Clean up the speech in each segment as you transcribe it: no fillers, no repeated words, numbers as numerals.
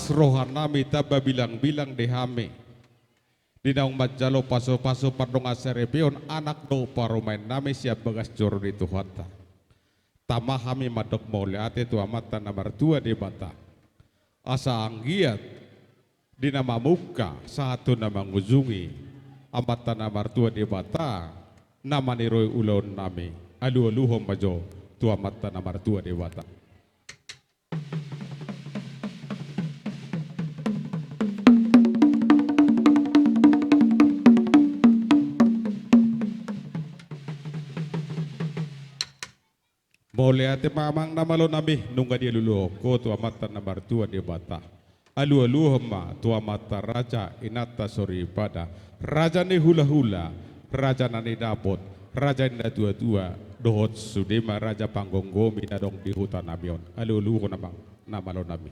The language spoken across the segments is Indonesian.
Awas rohan nami taba bilang-bilang dehame. Dinaung majalo paso-paso pardong aserepion anak do paromain nami siap bagas joro di Tuhata. Tama kami madok mauliate tu amata namar tua di bata. Asa anggiat di nama muka satu nama nguzungi amata namar tua di bata nama niroi ulon nami alu-aluhom majo tu amata namar tua di bata. Boleh ate mamang namalo nami nungga dia lulu ko tua mata namar tua dia bata. Alu hema tua mata raja inata sori pada. Raja ni hula raja nani dapot, raja ni tua dohot sudema raja panggonggomi nadong di hutan namion. Alu ko namang namalo nami.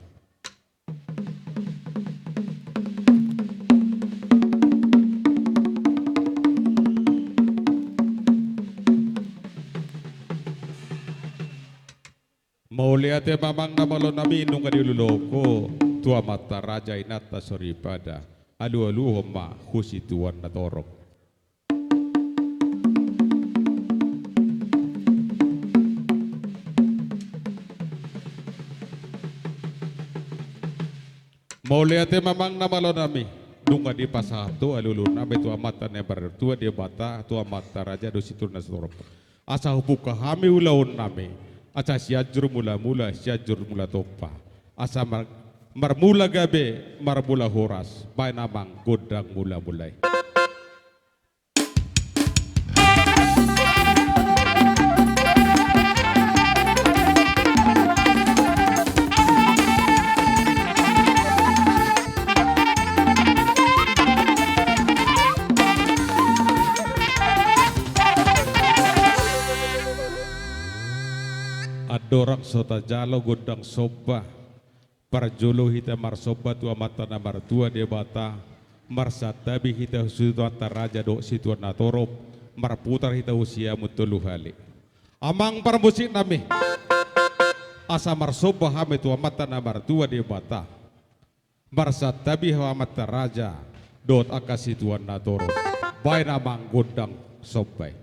Mauliate mamang namalo nami nunga diluloko tua mata raja inata sori pada alu homa husi tuan natorok. Mauliate mamang namalo nami nunga di pasato alulu nami tua mata nebar tua dia bata tua mata raja dosi turun natorok. Asa hupuka hami ulaun nami. Asa siajur mula-mula siajur mula topa. Asa marmula gabe marmula horas. Baik namang godang mula-mulai. Adorang sota jalo godang soba parjolo hita marsoba tua mata namar tua dia bata marsatabi hita sutuata raja do situan natorop marputar hita usia mutulu hali amang parmusik nami asa marsoba hame tua mata namar tua dia bata marsatabi hawa mata raja dot akasi tuan natorop baik namang godang sobai.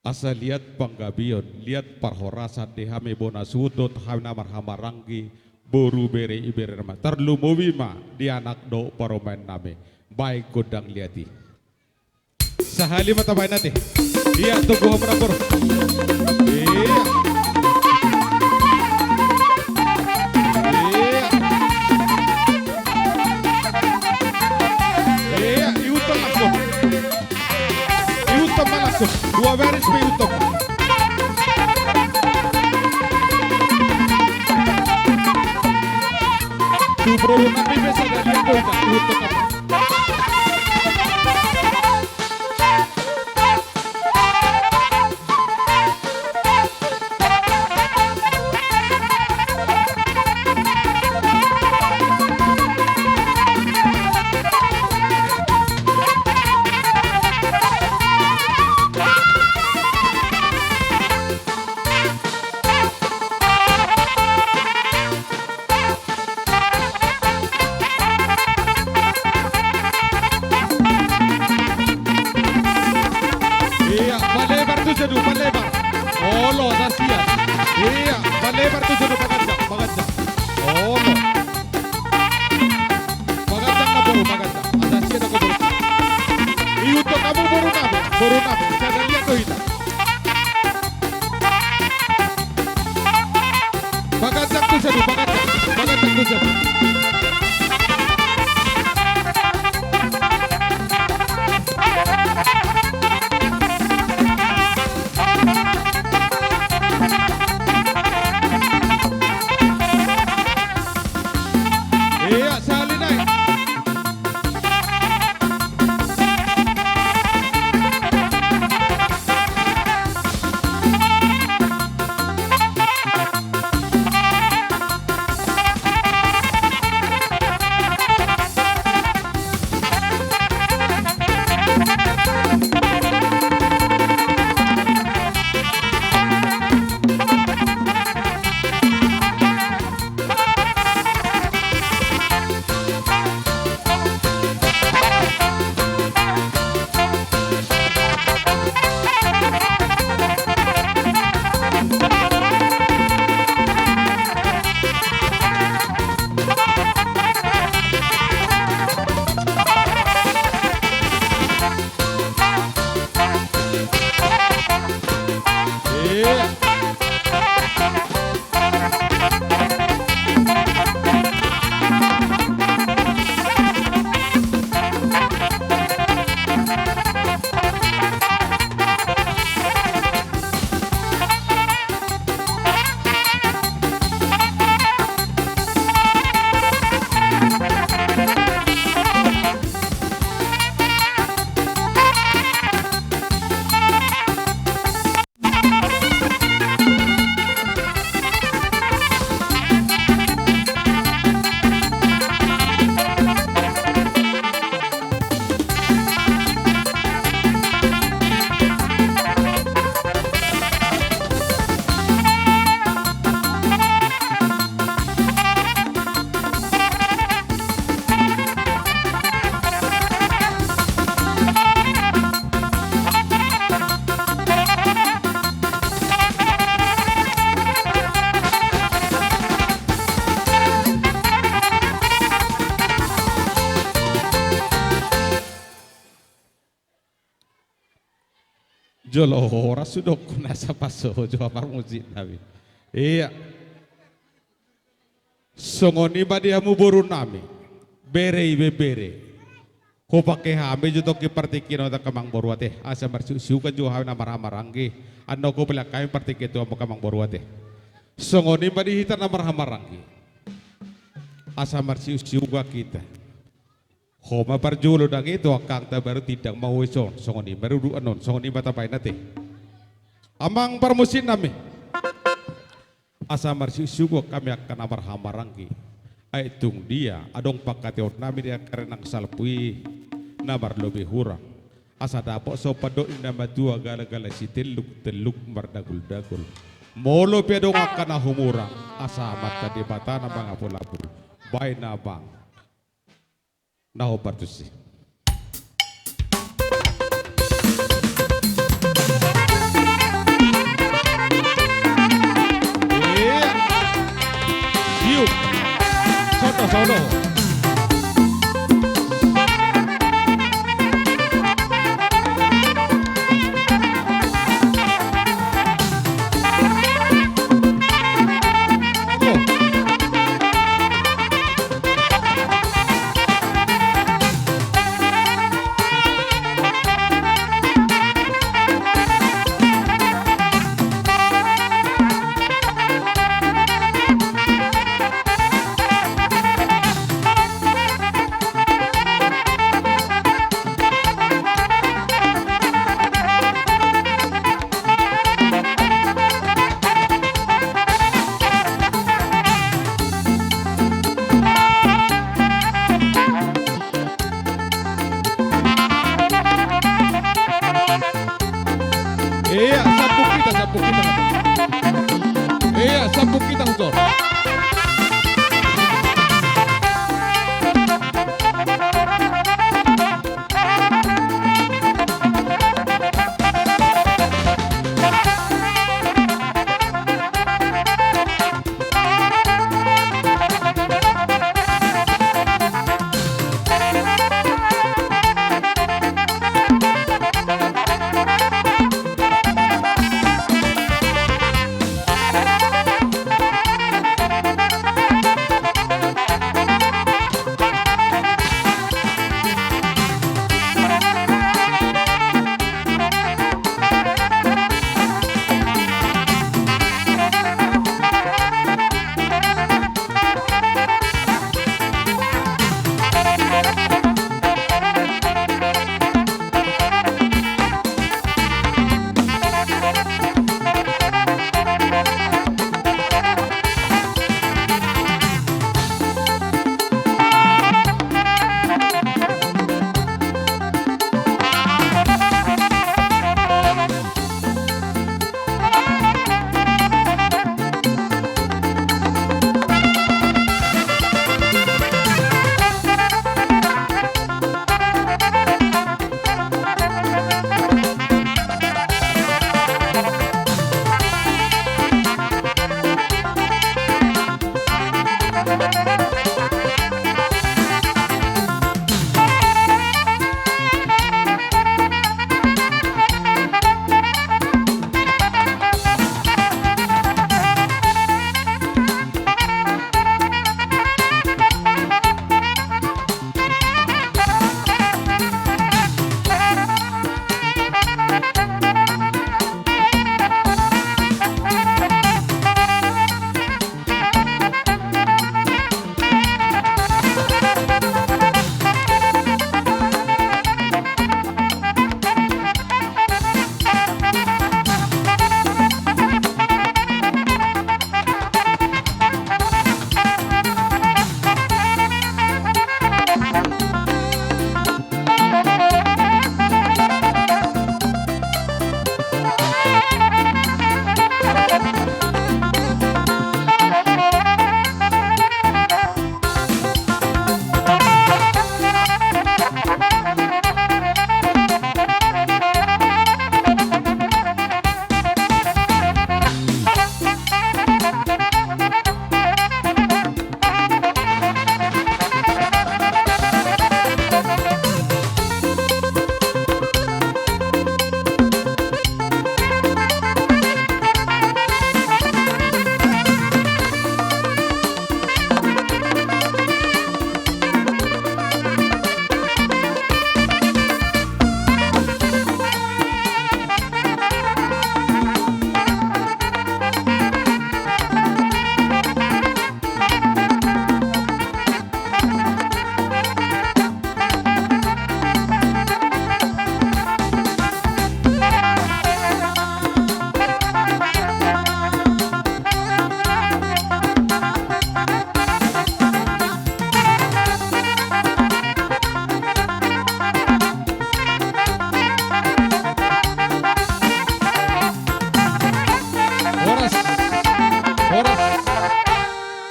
Asa lihat panggabion, lihat parhorasan di hame bona sudut hamna marhamaranggi boru bere ibere nama terlu mowima di anak do paromain name baik godang liati sahali mata bain nanti dia tunggu merapor dua baris pe utop tu bro nabi besa dari ko ita utop lebar tuh sudah pagajang, pagajang. Oh, no. Pagajang na baru, pagajang. Ada siya na ko baru. Iuto kamu baru nabe. Saya lihat tuh itu. Pagajang tuh sadu, pagajang tuh sadu. Iya, salin ay. Jolo ora sudok nasa paso jo apar musik nabi. Iya. Songoni badiamu boru nami. Bere ibe bere. Ko pake hame juto ki partikino ta kamang boruate. Asa marsu ka jo hame na marangge. Ano ko pala kami partikito amo kamang boruate. Songoni badi hita na marangge. Asa marsu ka kita. Homa parjulo dang itu akang ta baru tidak mau ison songoni baru du anon songoni batapay nate amang parmusin nami asa marsusugo kami akan amar hamarangki ay tung dia adong pagkateon nami dia karenang salpui namar lebih hurang asa dapo so pado nama dua gala-gala si teluk mardagul-dagul molo pedong akan humurang asa mata di bata na mga pulapul bay na bang Naho partusi. Yuk, sono.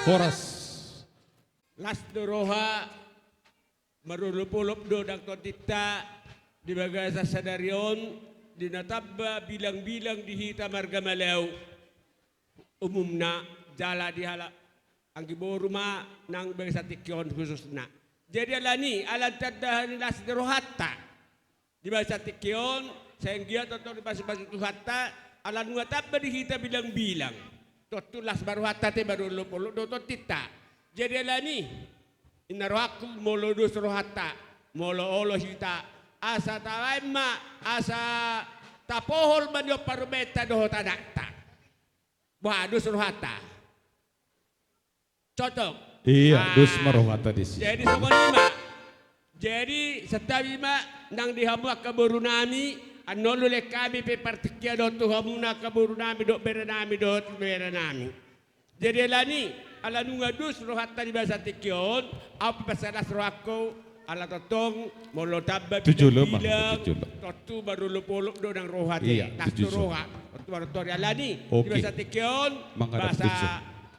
Horas. Las doroha marulupulup do dakto tita di bagasa sadarion dinatabba bilang-bilang dihita marga malaw umumna jala dihala ang giboruma nang bagasa tikyon khususna. Jadi alani alat tadahan las dorohata di bagasa tikyon sehingga totoo di basa-basa hatta alan ngatabba dihita bilang-bilang. Totulas baru hatta te baru lupulup do tita. Jadi alani inarohaku molo dos rohata molo olo hita asa tawaima asa tapohol manyo parumeta do tadakta wah dos rohata cocok Iya, dus marohata di sini. jadi semua lima jadi setiap lima nang dihamu kaburu nami anolo le kami pe partikia do tuhamu na kaburu nami do berenami do berenami jadi lani ala nunga dus rohata di bahasa tikyon apa pasalas rohako ala totong molo tabba bilang totu baru lupuluk do nang rohati iya, nastu roha baru tori ala ni di okay. bahasa tikyon bahasa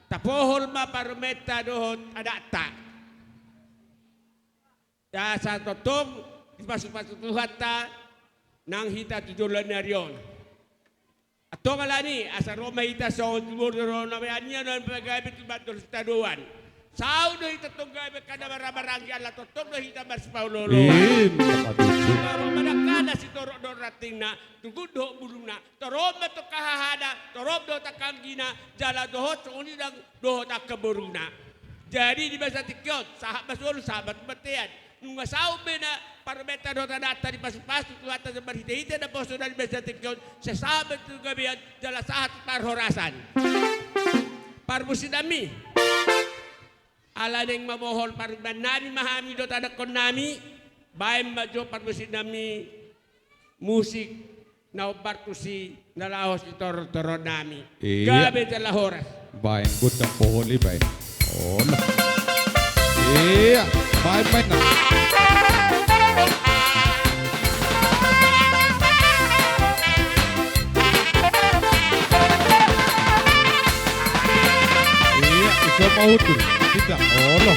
tapohol ma parumeta dohot adakta ya sa totong di pasu-pasu rohata nang hita tujulan narion atau kalani asa Roma ita sa timur Roma anya non pagabit batul staduan sao do ita tunggabe kada barabaranggi ala totong do hita mas Paulo Roma nakana si toro do ratingna tugudo buluna toroma to kahahada torob do takanggina jala dohot uni dang dohot akaburuna jadi di bahasa tikyon sahabat batean nunga sao bena parmeta do data di pas-pas tu atas berhita-hita na poso dari bahasa tikyon sasabat tu gabian jala sahat parhorasan parmusinami ala neng mamohon parbanani mahami do tadakon nami baim majo parmusinami musik na bartusi na lahos di toro nami gabi jala horas baim gudang poholi baim oh iya baim na Isa mahutur, tidak, Allah.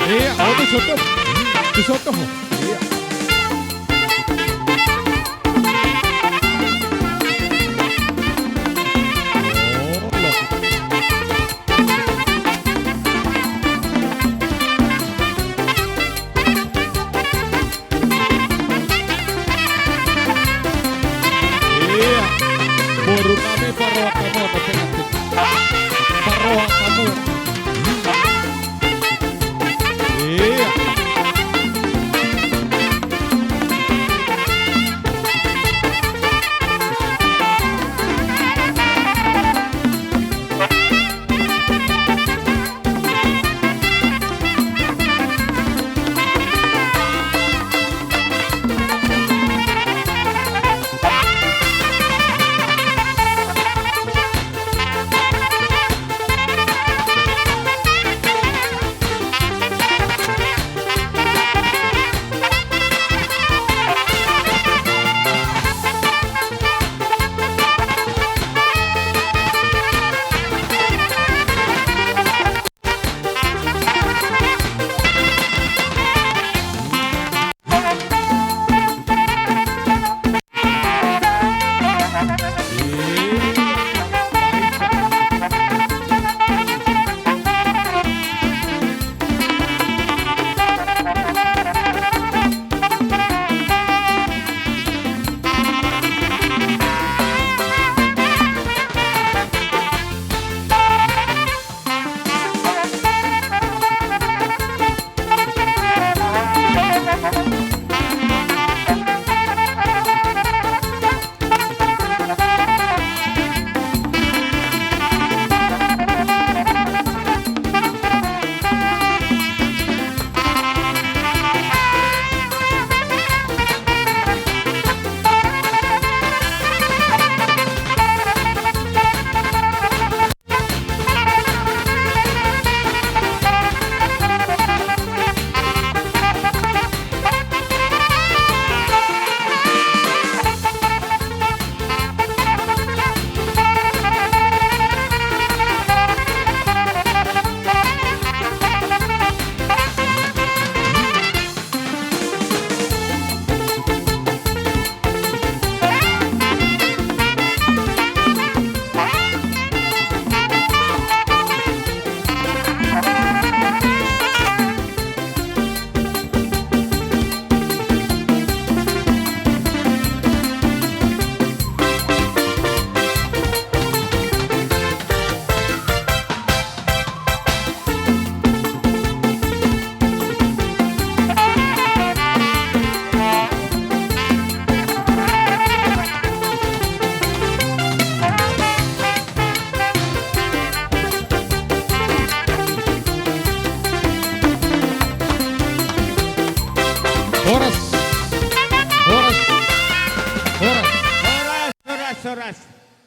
Iya, itu soto, itu soto. Iya. Baru kami paroha kamu apa pengantin? Paroha kamu. Iya.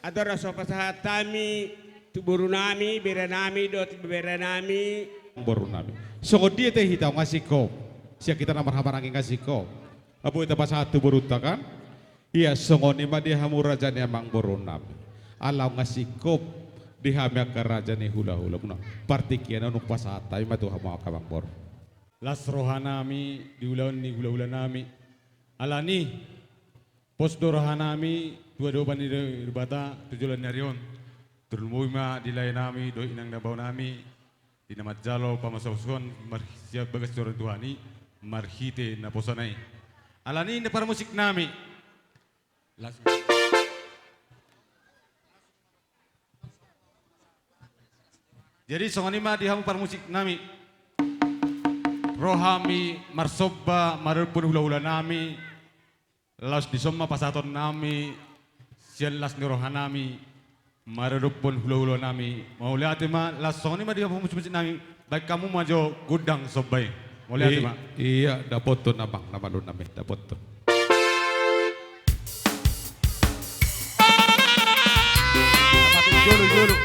adoras so pasahatami, tuburunami, beranami, dot beranami. Boru nami. So dia teh hitau ngasih kop. Sia kita namar hamarangin ngasih kop. Abu itu pas satu beruta kan? Iya songoni mah dia hamu raja ni amang boru nami. Alau ngasih kop di hamya ke raja ni hula-hula. Partikian anu pas hatai mah tuh hamu akabang boru. Las rohanami di ulan ni hula-hula nami. Alani pos rohanami dua ban di bata tujuan nyarion. Turun ma di lain nami doi inang nabaw nami. Di nama jalo pamasawson siap bagas orang Tuhani marhite na posanay. Alani na para musik nami. Jadi songani mah dihamu para musik nami. Rohami marsoba marupun hula-hula nami. Las disoma pasaton nami. Sian las ni rohanami. Marupun hula-hula nami. Mau lihat mah las songani mah dihamu musik nami. Baik kamu maju gudang sobai. Mau lihat mah. Iya dapot tuh namang nama lu nami dapot tuh. Julu.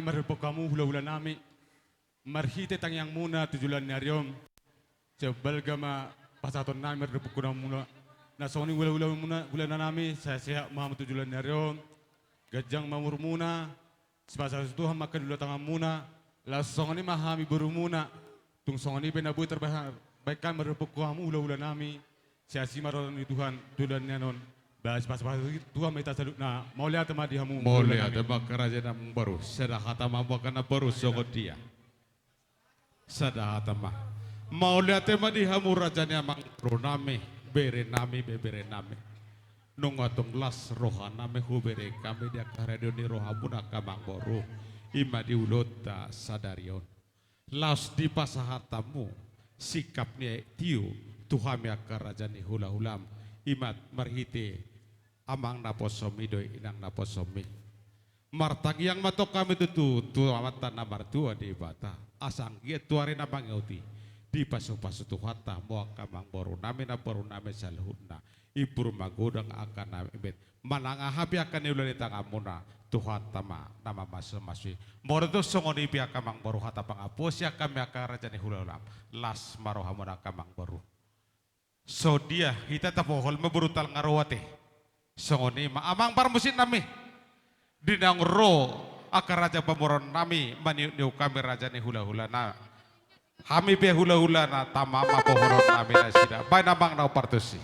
nami marupok kamu hula-hula nami. Marhite tang yang muna tujulan nyariom. Sebalgama pasaton nami marupok kuna muna. Nasoni hula-hula muna hula nami saya sehat maha tujulan nyariom. Gajang mamur muna. Sepasa Tuhan makan dulu tangan muna. Lasong ini mahami buru muna. Tung song ini benabu terbaikan marupok kamu hula-hula nami. Saya simaron di Tuhan tujulan nyanon. Bahas Tuhan minta salut na mau lihat tema di hamu. Mau lihat tema kerajaan yang baru. Sedah kata mampu karena baru sokot dia. Sedah tema. Mau lihat tema di hamu rajanya mang nami bere nami bebere nami. Nungatung las roha nami hubere kami dia karadio ni roha muna kamang baru. Ima di ulota sadarion. Las di pasahatamu sikapnya tiu Tuhan ya kerajaan ni hula hulam. Imat marhite amang naposomi doi inang naposomi martag yang matok kami tu amat tanah martua di bata asang giat tuari na pangeuti di pasu-pasu tuhata moa kamang boru nami salhuna ibur magodang akan nami bet mananga habi akan iulani tangamuna tuhata ma nama masih moro tu songoni pia kamang boru hata pangapos ya kami akan rajani hulalam las marohamuna kamang boru. So dia kita tapohol meburutal ngarawate. Songoni maamang parmusin nami. Dinang ro akar raja pamoron nami maniu kami raja ni hula-hula na. Hami be hula-hula na tamama pohoron nami na sida. Bay namang na partusi.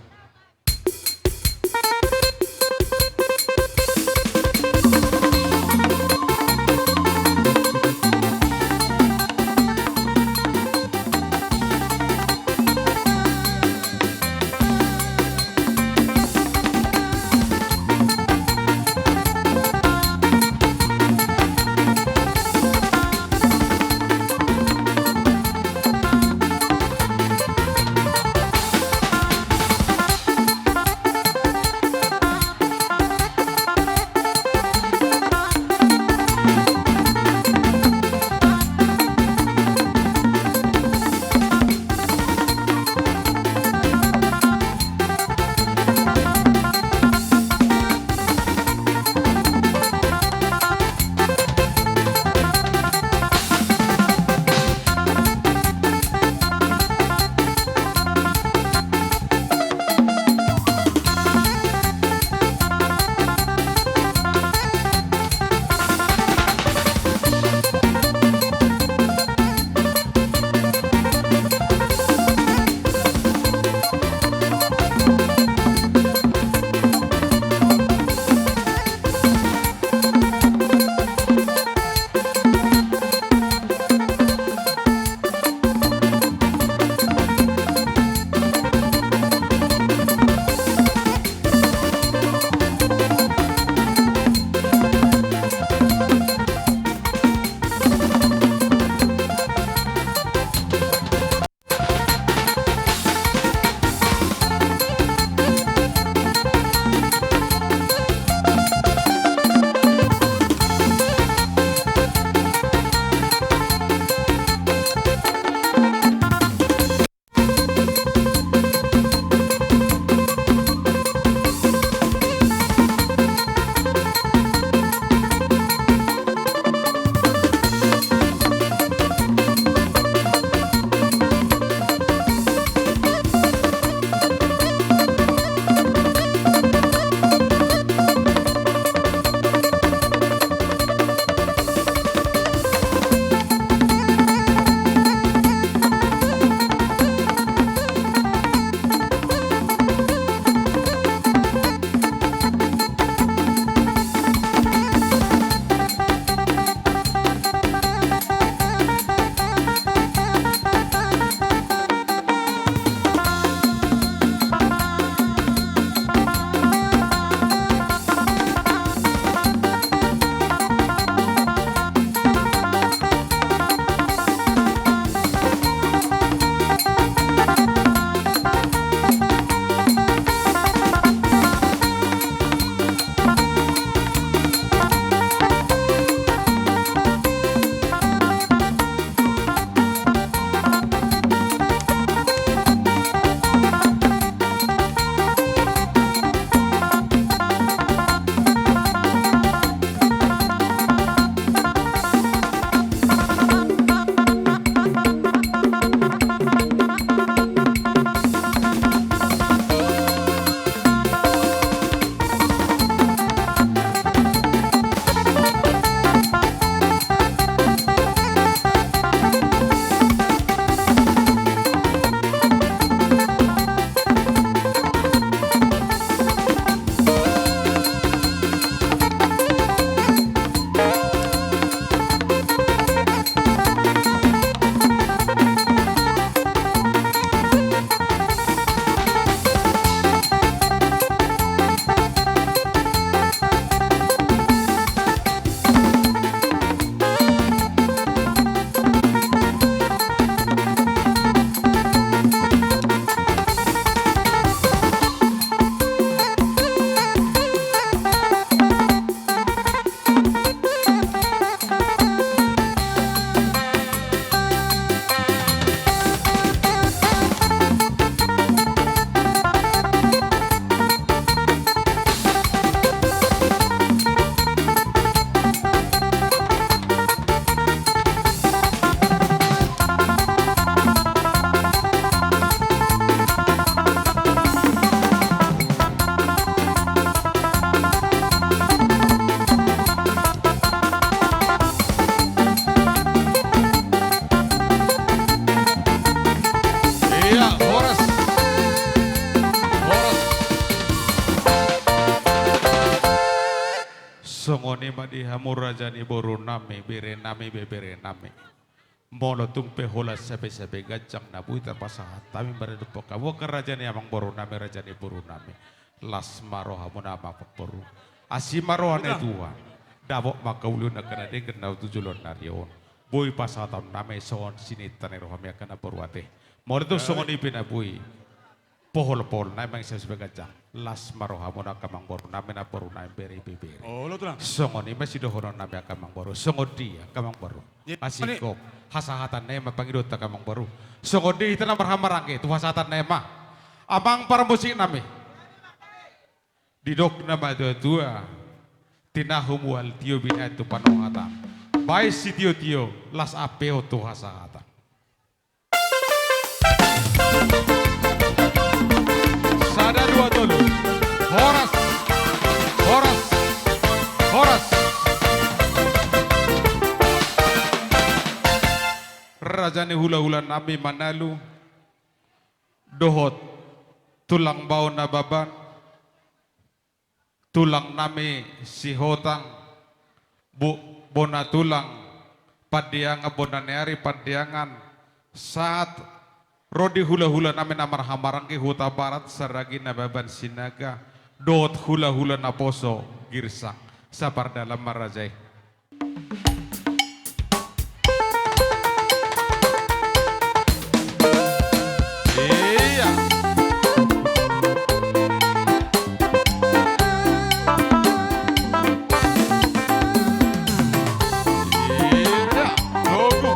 Songoni madihamur rajani boru nami bere nami bebere nami. Mono tumpe hola sabe gajang nabui terpasahat. Tami beredupo kawo kerajani amang boru nami rajani boru nami. Las maroha munama boru. Asimarohane Tuhan. Dabok makaulun akan ada kenal tujulon narion. Boy pasatan nami soon sini tanah rohami akan boruate. Mono tu songoni pinabui. Pohol naik mangsa sebagai gajah. Las maroha mona kamang boru nami na boru nami beri bibir. Oh, lo tulang. Songoni masih dohono nami kamang boru. Songodi kamang boru. Asikop hasahatan nema pangidot kamang boru. Songodi itu nama berhamarangke tu hasahatan nema. Amang para musik nami. Didok nama dua tinahum wal tio bina itu panohata. Baik si tio las apeo tu hasahatan. Sada dua tolu. Horas. Rajane hula-hula nami manalu. Dohot. Tulang bau nababan. Tulang nami si hotang. Bona tulang. Padianga bona neari padiangan. Saat rodi hula-hula nami namar hamarangki huta barat saragi nababan sinaga. Dot hula-hula naposo girsang. Sabar dalam marajai. Iya. Iya. Logo.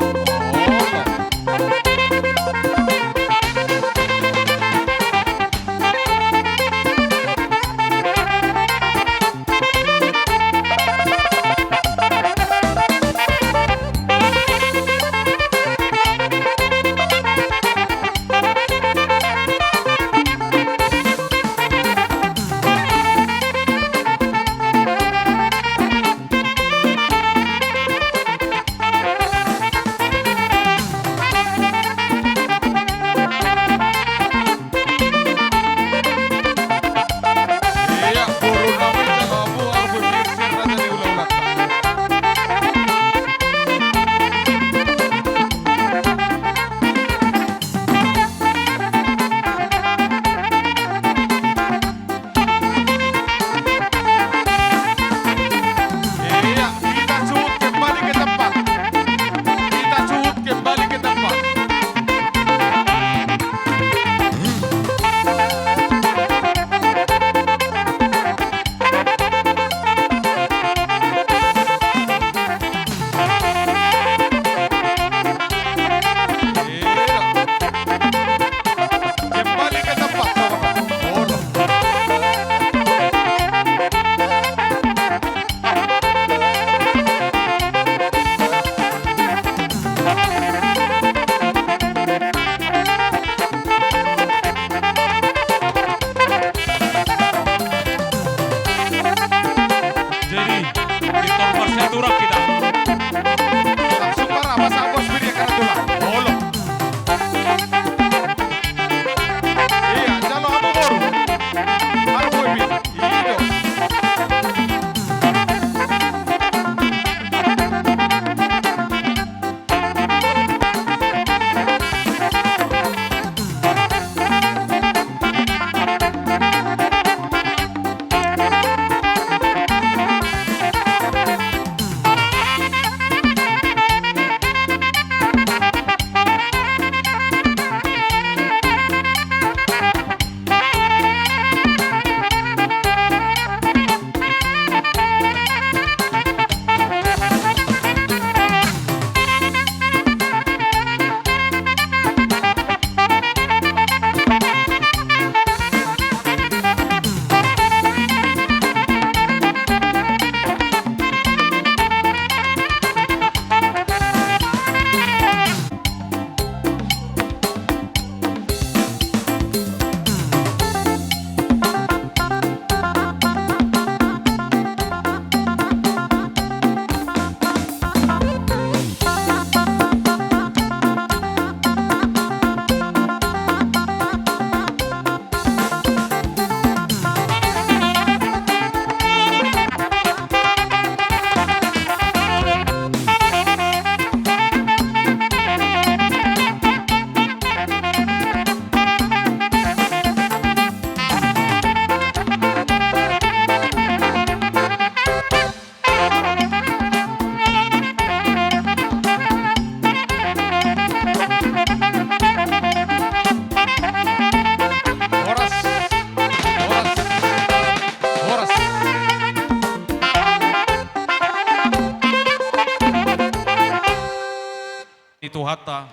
hatta.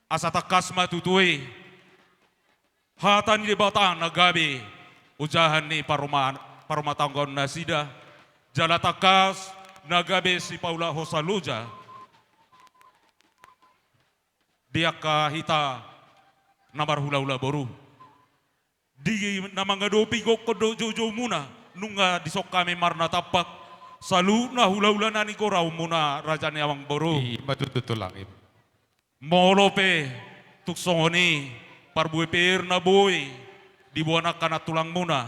Asa takas matutui. Hatan di batang nagabi. Ujahan ni parumatanggon nasida. Jala takas nagabi si Paula Hosaluja. Dia kahita namar hula-hula boru. Di namangadopi ko kodo jojo muna. Nunga disok kami marna tapak. Salu na hula-hula nani ko raw muna raja ni awang boru. Matututulangin. Molope tuksoni parbuy per na boy. Dibuanak ka na tulang muna.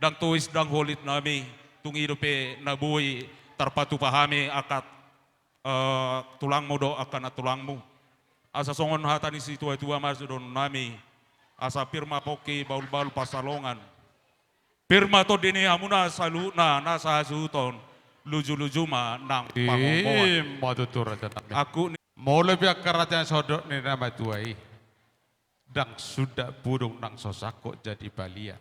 Dang tuis dang holit nami. Tungido pe na boy. Tarpatu pahami akat tulang mo do akan na tulang mo. Asa songon hata ni si tua-tua masudon nami. Asa pirma poki baul-baul pasalongan. Pirma to dini amuna salu na nasa hasuton. Luju-luju ma nang pangomoan. Matutur raja nami. Aku ni Mulai pihak kerajaan sodok ni nama tuai. Dang sudah burung nang sosako jadi balia.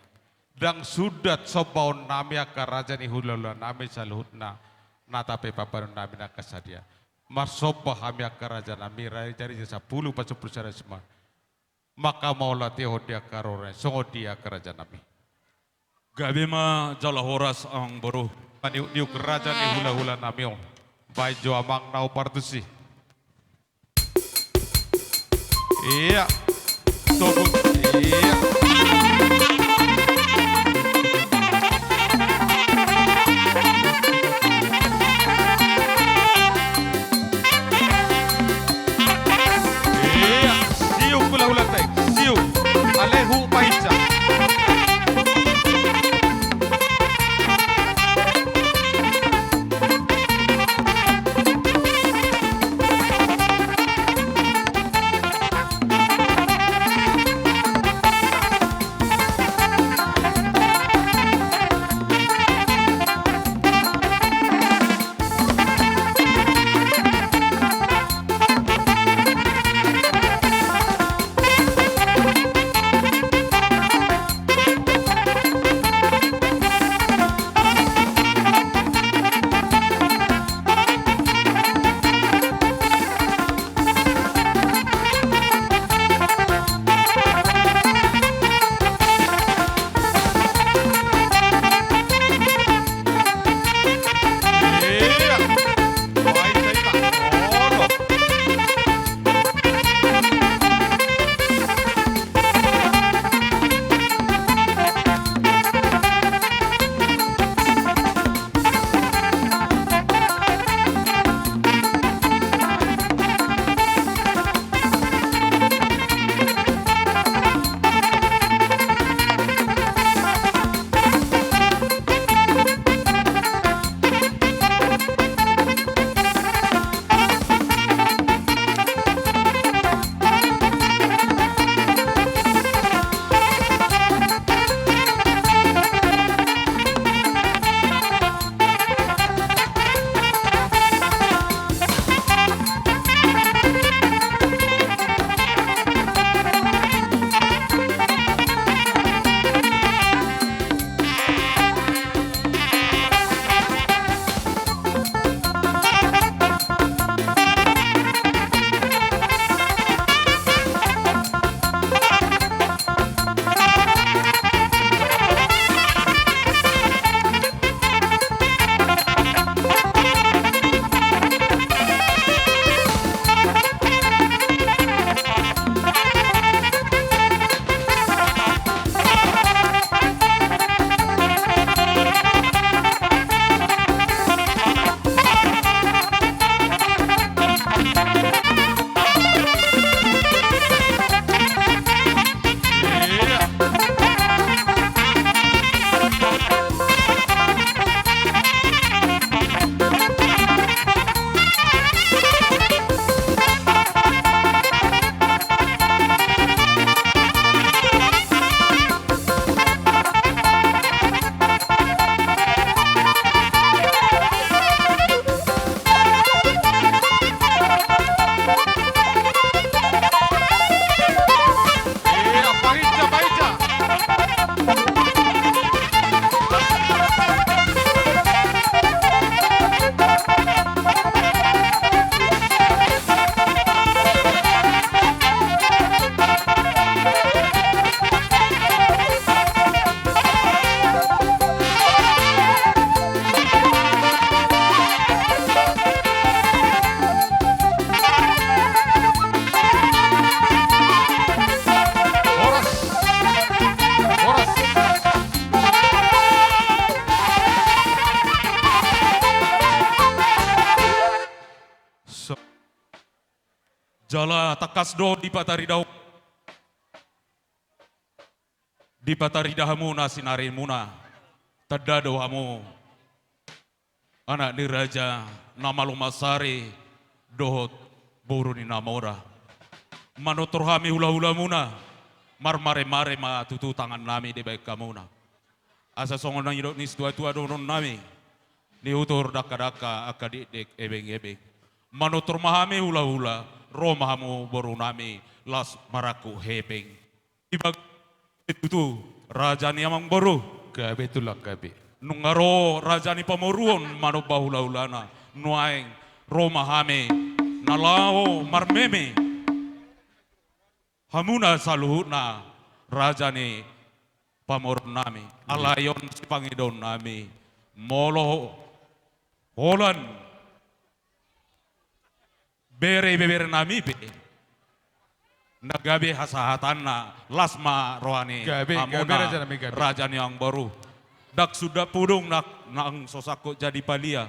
Dang sudah sobaun nami kerajaan ni hulala nami saluhutna. Natape paparon nami nak kasadia. Masoba hami kerajaan nami rai cari jasa puluh pasal perusahaan semua. Maka maulah tiho dia karore, songo dia kerajaan nami. gabi ma jala horas ang boru. Niu kerajaan ni hula-hula nami om. Baik jo amang nau partusi. Iya. Tunggu. Iya. Iya. Siu hula-hula tek. Siu. Alehu paica. Jala takas do di pataridaw. Di pataridahamuna sinarimuna. Tadadawamu. Anak ni Raja nama Lumasari dohot buru ni namora. Manutur kami hula-hula muna. Marmare-mare matutu tangan nami di baik kamuna. Asa songon nang idok ni tua-tua donon nami. Ni utur daka-daka akadik-dik ebeng-ebeng. Manutur mahami hula-hula. Romahamu boru nami las maraku hebeng. Ibag itu Raja ni amang boru. Gabi tulang gabi. Nungaro Raja ni pamoruon mano bahula-hulana. Nuaeng romahame nalao marmeme. Hamuna saluhuna Raja ni pamor nami. Alayon si Pangidon nami. Molo Holan. Bere nami pe. Nagabi hasahatan na lasma rohani. Gabi Raja nami gabi. Raja ni ang baru. Dak sudah pudung nak ang sosako jadi palia.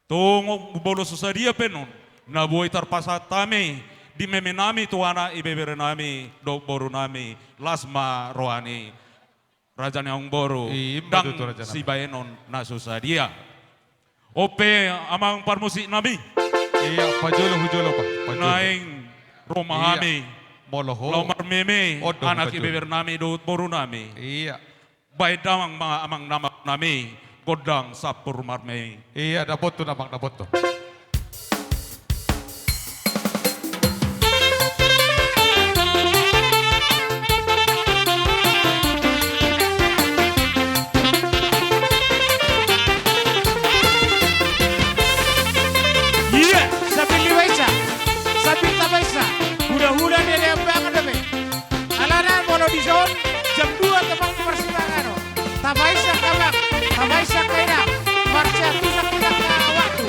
Tungok bolo susadia penon. Nabuhay tarpasat tami. Di meme nami tuana ibebere nami. Do boru nami. Lasma rohani. Raja ni ang baru. Dang si bayenon na susadia. Ope amang parmusik nami. Iya, pajolo hujolo pa. Naing romahami. Moloho. Lomar meme. Odong Anak pajolo. ibeber nami do boru nami. Iya. Baik damang mga amang nama nami. Godang sapur marme. Iya, dapat tuh namang dapat tuh. Iya, sambil liwaisa, sambil tabaisa, hura-hura dari yang banget deh. Alanan mono di zone jam 2 temang persimpangan. Tabaisa kabak, tabaisa kainak, marcia tidak ke waktu.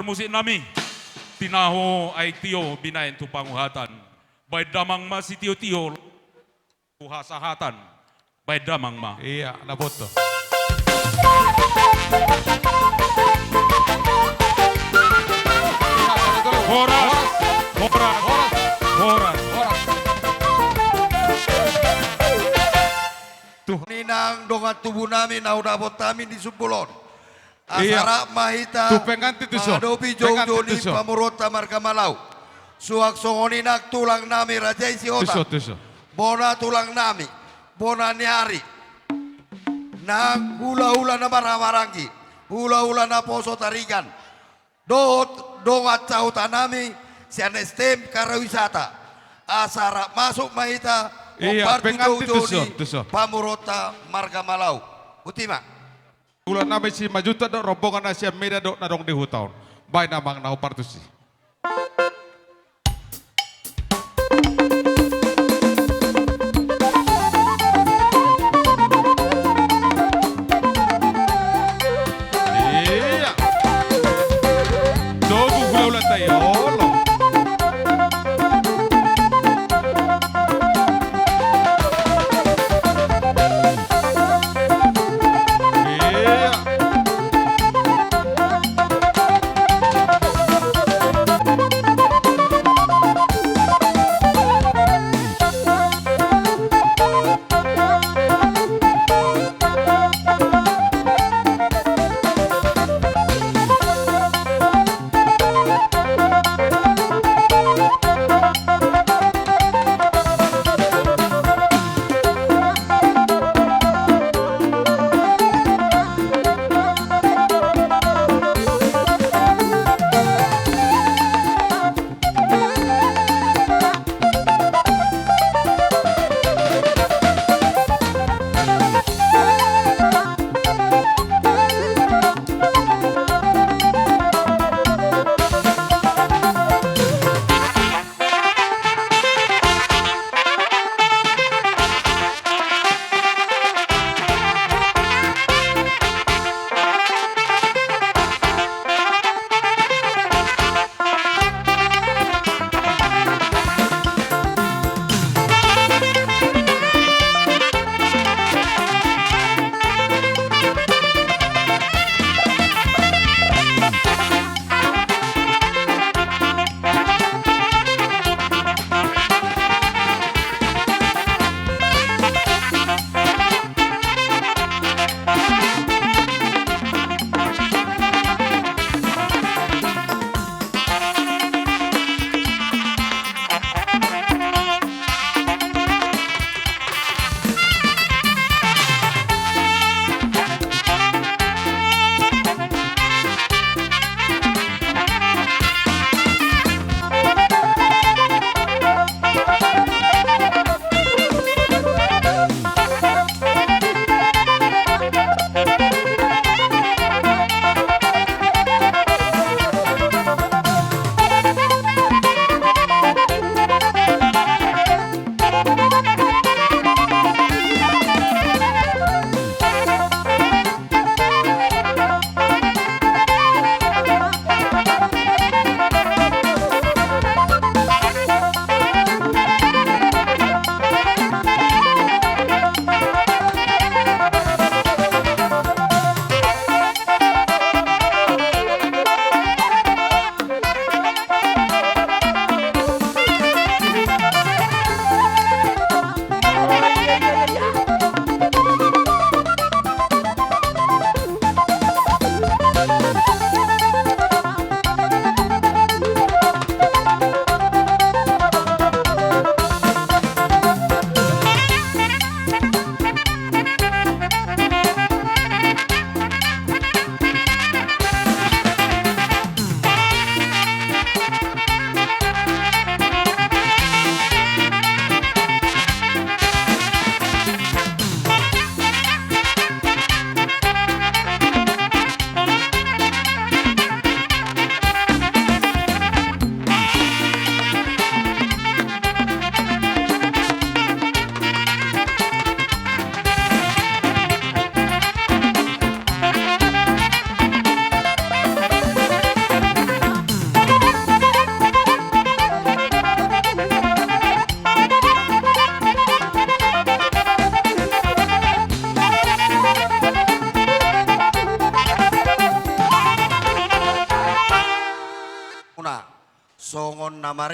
musik nami. Tinaho ay tiyo binayan tu panguhatan. Bay damang ma si tiyo-tiyo kuhasahatan. Bay damang ma. Iya, naboto. Horas, horas, horas. Ninang dongat tubuh namin naudabot namin di Sumpulon. Iya. Asara mahita Tu pengantin tu, so. madobi Pengantin jong-joni tu, so. pamurota marga Malau. Suak songoninak tulang nami raja isi Tuso, otak. tuso. Bona tulang nami. Bona niari. Na hula-hula na maramarangi. Hula-hula na poso tarigan. Dot dongat cautan nami sian STM karawisata. Asara masuk mahita Iya, Kompartu pengantin jong-joni tuso. pamurota marga Malau. Utima. Ulan namin si majuta do rombongan na siya meda do na dong di hutaon. Bay namang naho partusi. Iya. Dogo hula-hula tayo. Olo. Iya.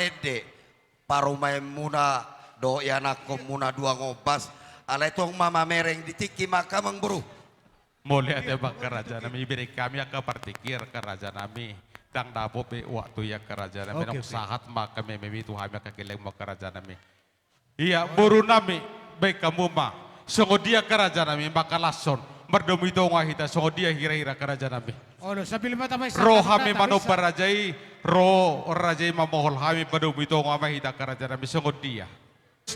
marede parumai muna do yanakom muna dua ngobas alay tong mama mereng ditiki maka mengburu. Mulai ada bang kerajaan kami beri kami akan partikir kerajaan kami. Dang dapo pe waktu ya kerajaan kami nang sahat maka kami Tuhan maka kileng mau kerajaan kami. Iya buru nami baik kamu ma. Songo dia kerajaan kami maka lason. Merdomi donga hita songo dia hira-hira kerajaan kami. Oh, no, sabi lima tamay sa. Roh kami mano parajai, roh rajai mamohol kami merdomi donga mahita kerajaan kami songo dia.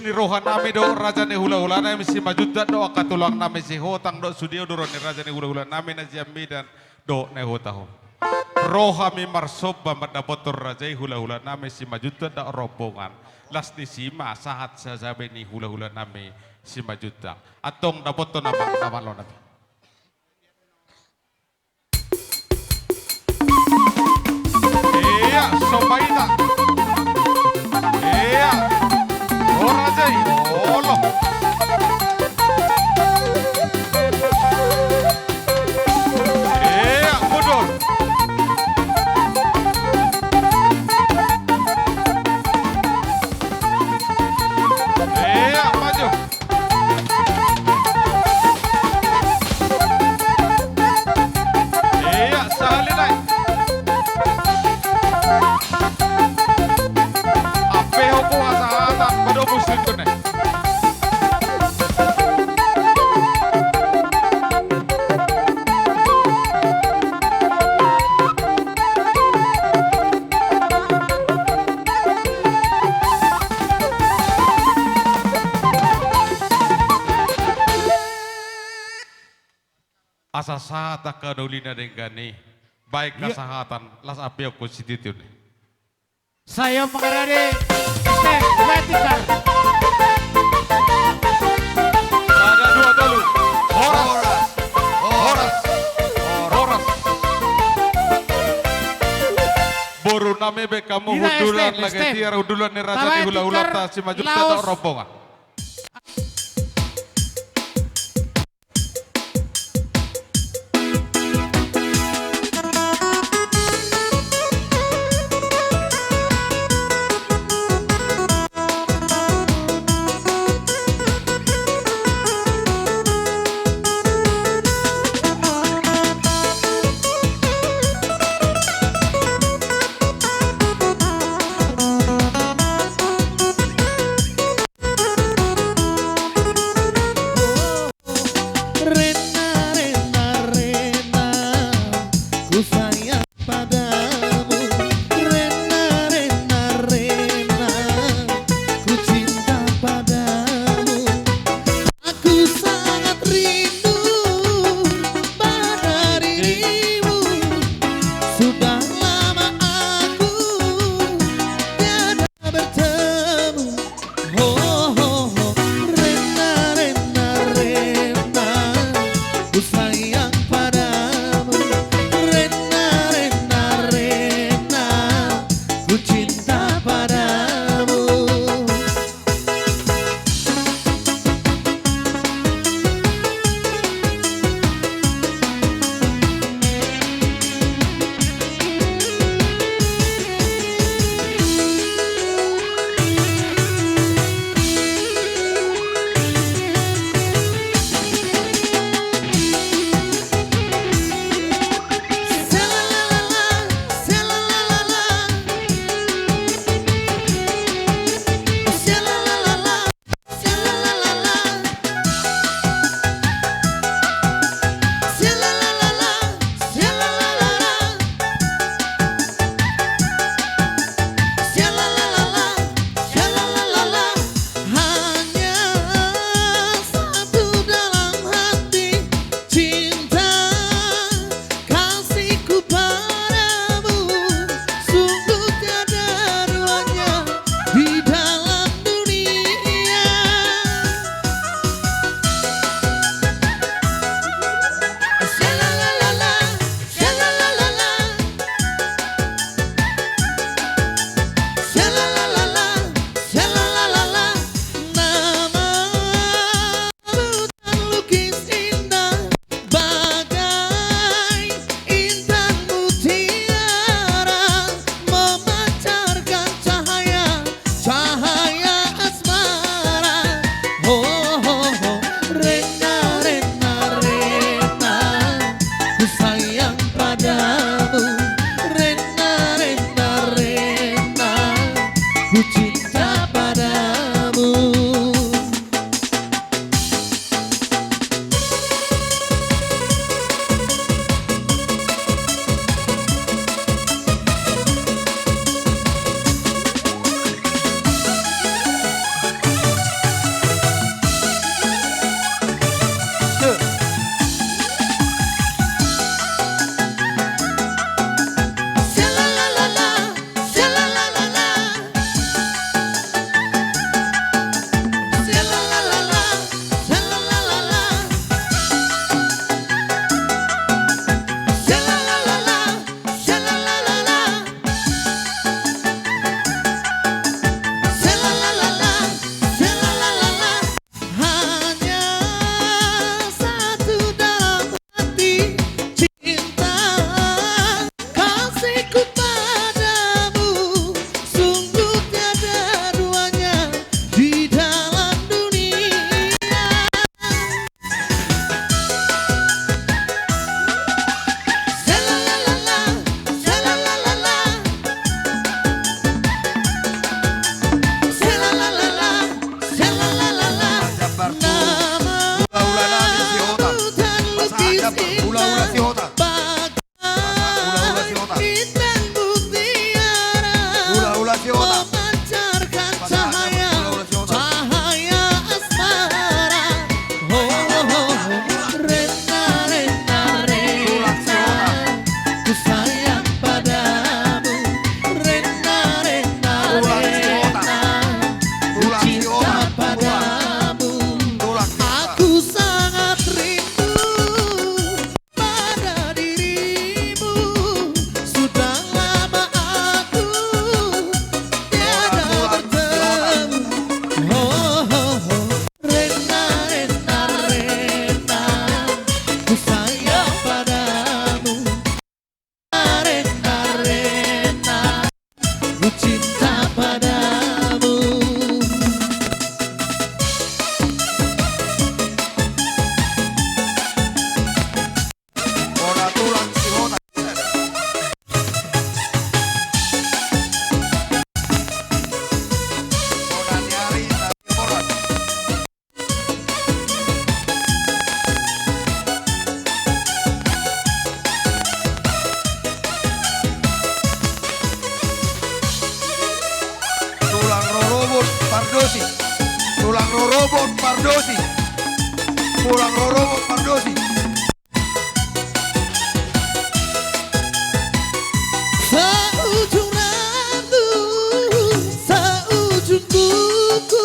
Ni rohan nami do raja ne hula-hula nami si majuda do akatulang nami si hotang do sudio do ni raja ne hula-hula nami na jami dan do ne hotaho. Roh kami marsoba madapotor rajai hula-hula nami si majuda da rombongan. Las di sima sahat sasabe ni hula-hula nami si majuda. Atong dapoto nama lo nami. Iya, sopaita. Iya. Ora jay, olo. Iya, mundur. Iya, maju. Iya, salinay. Apeho ko asahatan, madobos dito na. Asa sahata kadolina dengani, baik kasahatan, las apeo konstitusi. Saya mengarani step vertikal. Ada dua dulu. Horas, horas, Horas. Boru name be kamu Tidak, hudulan step, lagi step. tiar hudulan ni raja Tawai di hula-hula tikar, ta si maju laos. ta rombongan. Pardosi. Tulang Rorobot Pardosi. Tulang Rorobot Pardosi. Seujung rambut, seujung kuku,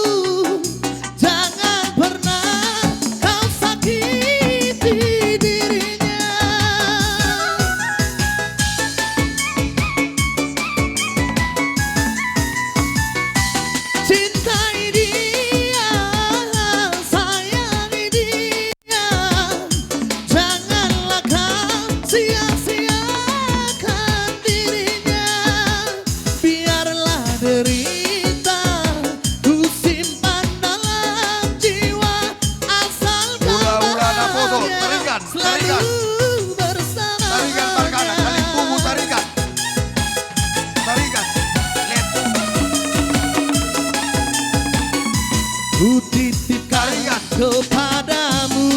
jangan pernah kau sakiti dirinya. Cintai dia, sayangi dia, janganlah kau sia-siakan dirinya. Biarlah derita ku simpan dalam jiwa, asal kau Ula-ula na foto, bahagia tarikan, selalu tarikan. bersama. Tarikan Margana, kali punggu tarikan. Tarikan. Lihat. Ku titipkan Tarikan. kepadamu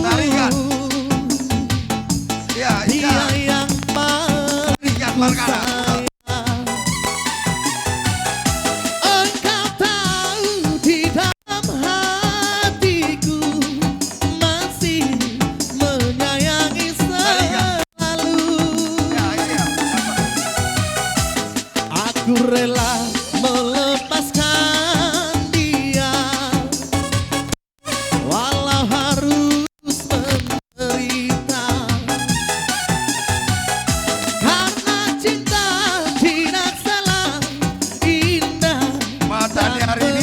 Tarikan. Ya, dia iya. yang paling Tarikan Margana. engkau tahu di dalam hatiku masih menyayangi selalu. Ya, iya. Aku rela melepaskan dia walau harus menderita, karena cinta tidak salah, indah Mata di hari ini